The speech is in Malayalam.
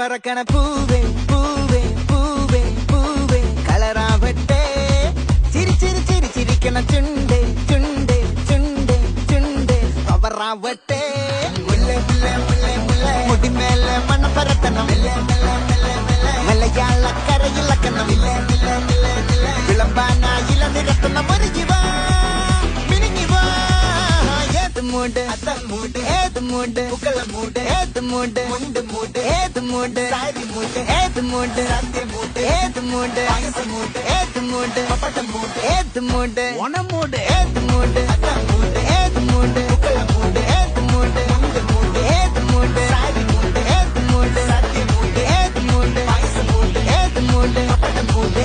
പറക്കണ പൂവേ പൂവേ പൂവേ പൂവേ കളറാവട്ടെ ചിരി ചിരി ചിരി ചിരിക്കണ ചുണ്ടേ ചുണ്ടേ ചുണ്ടേ ചുണ്ടേ പവറാവട്ടെ മുല്ലേ മുല്ലേ മുല്ലേ മുല്ലേ മുടിമേലെ മണ്ണ പരത്തണം മലയാള കരയിളക്കണം വിളമ്പാനായില നിരത്തണം ഒരുങ്ങിവാ മിനിങ്ങിവാ ഏത് മൂട് മൂട് ഏത് മൂട് പുക്കള മൂട് ഏത് മൂട് മുണ്ട് മൂട് ഏത് മൂട് സാരി മൂട് ഏത് മൂട് സത്യ മൂട് ഏത് മൂട് പായസ മൂട് ഏത് മൂട് പപ്പട മൂട് ഏത് മൂട് ഓണ മൂട് ഏത് മൂട് മൂട് ഏത് മൂട് പുക്കള മൂട് ഏത് മൂട് മുണ്ട് മൂട് ഏത് മൂട് സാരി മൂട് ഏത് മൂട് സത്യ മൂട് ഏത് മൂട് പായസ മൂട് ഏത് മൂട് പപ്പട മൂട്